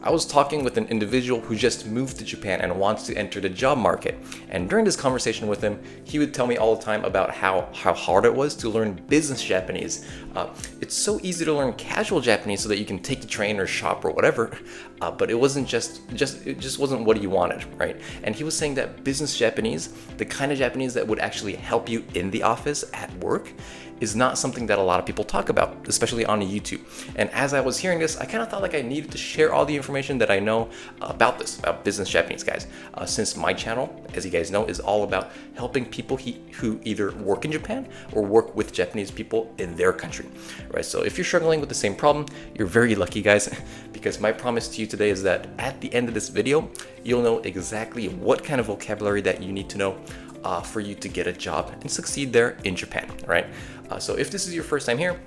I was talking with an individual who just moved to Japan and wants to enter the job market. And during this conversation with him, he would tell me all the time about how hard it was to learn business Japanese. It's so easy to learn casual Japanese so that you can take the train or shop or whatever, but it just wasn't what he wanted, right? And he was saying that business Japanese, the kind of Japanese that would actually help you in the office at work, is not something that a lot of people talk about, especially on YouTube. And as I was hearing this, I kind of thought like I needed to share all the information that I know about business Japanese, guys. Since my channel, as you guys know, is all about helping people who either work in Japan or work with Japanese people in their country, right? So if you're struggling with the same problem, you're very lucky, guys, because my promise to you today is that at the end of this video, you'll know exactly what kind of vocabulary that you need to know for you to get a job and succeed there in Japan, right? So if this is your first time here,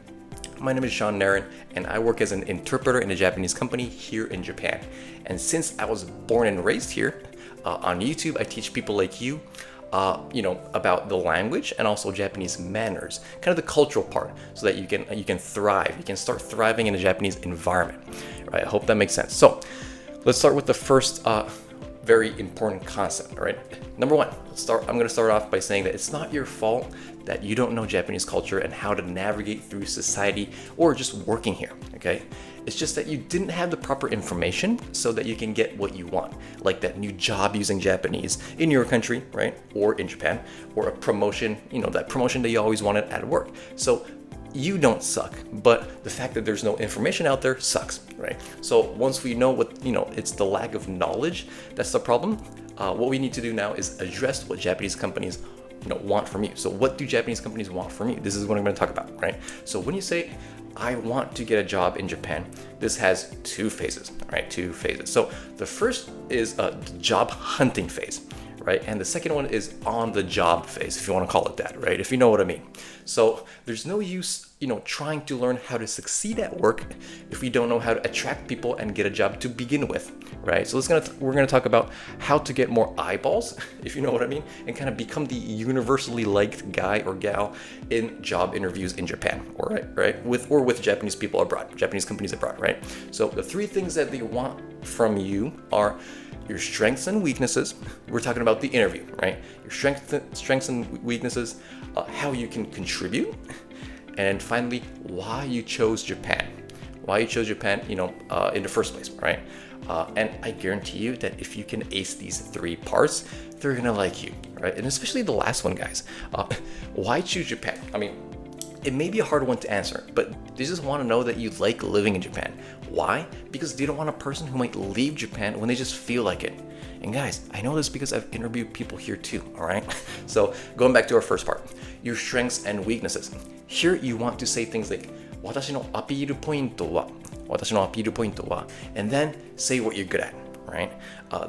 my name is Seannarron, and I work as an interpreter in a Japanese company here in Japan. And since I was born and raised here, on YouTube, I teach people like you, about the language and also Japanese manners, kind of the cultural part, so that you can thrive. You can start thriving in a Japanese environment, right? I hope that makes sense. So let's start with the first very important concept, all right? Number one, I'm gonna start off by saying that it's not your fault that you don't know Japanese culture and how to navigate through society or just working here, okay? It's just that you didn't have the proper information so that you can get what you want, like that new job using Japanese in your country, right? Or in Japan, or a promotion, that promotion that you always wanted at work. So you don't suck, but the fact that there's no information out there sucks, right? So once we know it's the lack of knowledge that's the problem. What we need to do now is address what Japanese companies want from you. So what do Japanese companies want from you? This is what I'm going to talk about, right? So when you say, I want to get a job in Japan, this has two phases, right? Two phases. So the first is a job hunting phase, right? And the second one is on the job phase, if you want to call it that, right? If you know what I mean. So there's no use, trying to learn how to succeed at work if we don't know how to attract people and get a job to begin with, right? So we're gonna talk about how to get more eyeballs, if you know what I mean, and kind of become the universally liked guy or gal in job interviews in Japan, right? With Japanese people abroad, Japanese companies abroad, right? So the three things that they want from you are your strengths and weaknesses. We're talking about the interview, right? Your strengths and weaknesses, how you can contribute, and finally, why you chose Japan. Why you chose Japan, in the first place, right? And I guarantee you that if you can ace these three parts, they're gonna like you, right? And especially the last one, guys. Why choose Japan? I mean, it may be a hard one to answer, but they just want to know that you like living in Japan. Why? Because they don't want a person who might leave Japan when they just feel like it. And guys, I know this because I've interviewed people here too, all right? So going back to our first part, your strengths and weaknesses. Here you want to say things like, 私のアピールポイントは, 私のアピールポイントは, and then say what you're good at, right?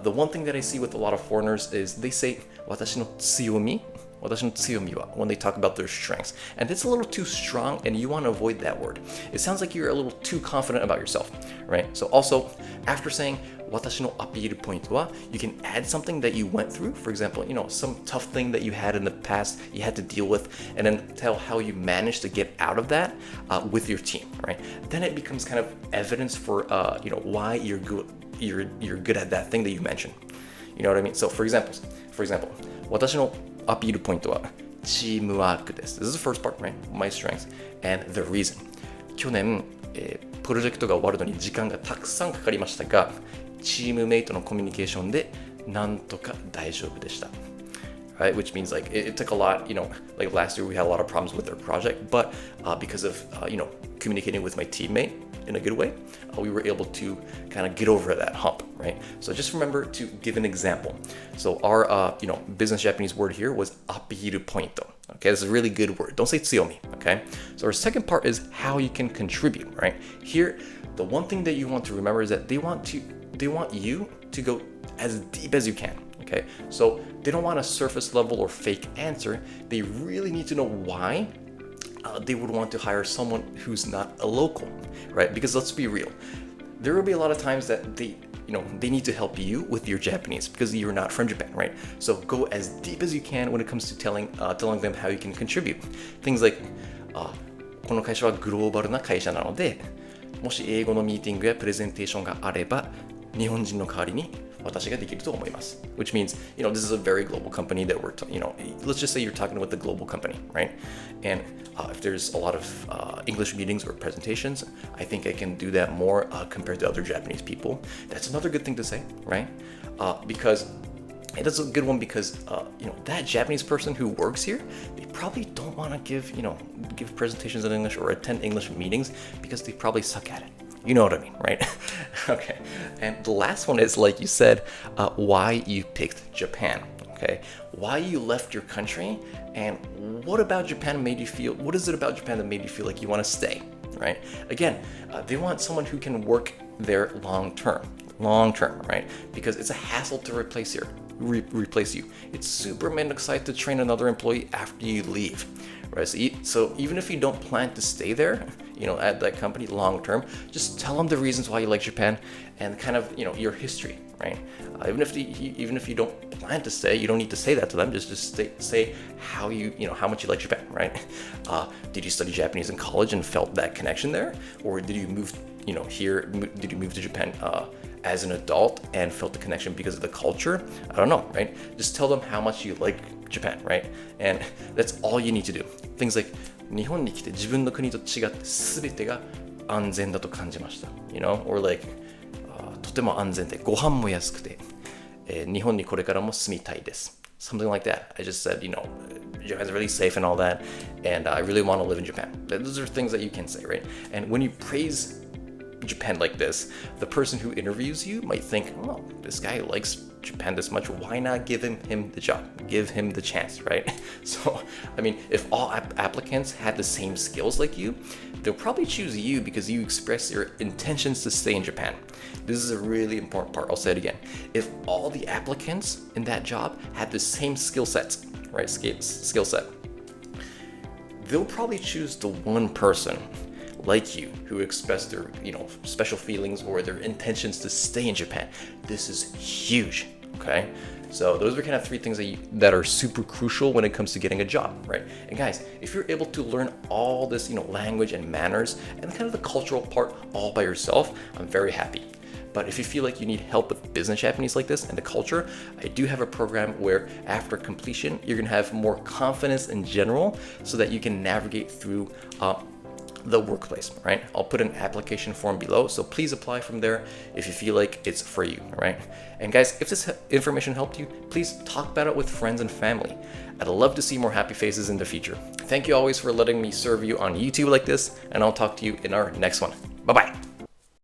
The one thing that I see with a lot of foreigners is they say, 私の強み when they talk about their strengths. And it's a little too strong and you want to avoid that word. It sounds like you're a little too confident about yourself, right? So also, after saying 私のアピールポイントは, you can add something that you went through. For example, some tough thing that you had in the past you had to deal with, and then tell how you managed to get out of that with your team, right? Then it becomes kind of evidence for why you're good at that thing that you mentioned. You know what I mean? So for example, 私のアピールポイントはチームワークです。This is the first part, right? My strengths and the reason. 去年、プロジェクトが終わるのに時間がたくさんかかりましたが、チームメイトのコミュニケーションでなんとか大丈夫でした。Right? Which means like it took a lot, like last year we had a lot of problems with our project, but because of, communicating with my teammate in a good way, we were able to kind of get over that hump, right? So just remember to give an example. So our, business Japanese word here was apiiru pointo. Okay, this is a really good word. Don't say tsuyomi, okay? So our second part is how you can contribute, right? Here, the one thing that you want to remember is that they want you to go as deep as you can. Okay, so they don't want a surface level or fake answer. They really need to know why they would want to hire someone who's not a local, right? Because let's be real, there will be a lot of times that they need to help you with your Japanese because you're not from Japan, right? So go as deep as you can when it comes to telling them how you can contribute. Things like, この会社はグローバルな会社なので、もし英語のミーティングやプレゼンテーションがあれば日本人の代わりに私ができると思います。Which means, this is a very global company that let's just say you're talking with a global company, right? And if there's a lot of English meetings or presentations, I think I can do that more compared to other Japanese people. That's another good thing to say, right? Because it is a good one because, that Japanese person who works here, they probably don't want to give presentations in English or attend English meetings because they probably suck at it. You know what I mean, right? Okay. And the last one is, like you said, why you picked Japan. Okay. Why you left your country and what is it about Japan that made you feel like you want to stay, right? Again, they want someone who can work there long term, right? Because it's a hassle to replace you. It's super exciting to train another employee after you leave, right? So even if you don't plan to stay there, at that company long term, just tell them the reasons why you like Japan and kind of, your history, right? Even if you don't plan to stay, you don't need to say that to them. Just say how how much you like Japan, right? Did you study Japanese in college and felt that connection there, or did you move, did you move to Japan as an adult and felt the connection because of the culture? I don't know, right? Just tell them how much you like Japan, right? And that's all you need to do. Things like 日本に来て自分の国と違って全てが安全だと感じました。Or like とても安全でご飯も安くて、日本にこれからも住みたいです。Something like that. I just said, Japan's really safe and all that, and I really want to live in Japan. Those are things that you can say, right? And when you praise Japan like this, the person who interviews you might think, oh, this guy likes Japan this much, why not give him the job, give him the chance, right? So, if all applicants had the same skills like you, they'll probably choose you because you express your intentions to stay in Japan. This is a really important part. I'll say it again. If all the applicants in that job had the same skill sets, right, skill set, they'll probably choose the one person like you who express their special feelings or their intentions to stay in Japan. This is huge. Okay, so those are kind of three things that are super crucial when it comes to getting a job, right? And guys, if you're able to learn all this language and manners and kind of the cultural part all by yourself, I'm very happy. But if you feel like you need help with business Japanese like this and the culture, I do have a program where after completion you're gonna have more confidence in general so that you can navigate through the workplace, right? I'll put an application form below, so please apply from there if you feel like it's for you, right? And guys, if this information helped you, please talk about it with friends and family. I'd love to see more happy faces in the future. Thank you always for letting me serve you on YouTube like this, and I'll talk to you in our next one. Bye-bye.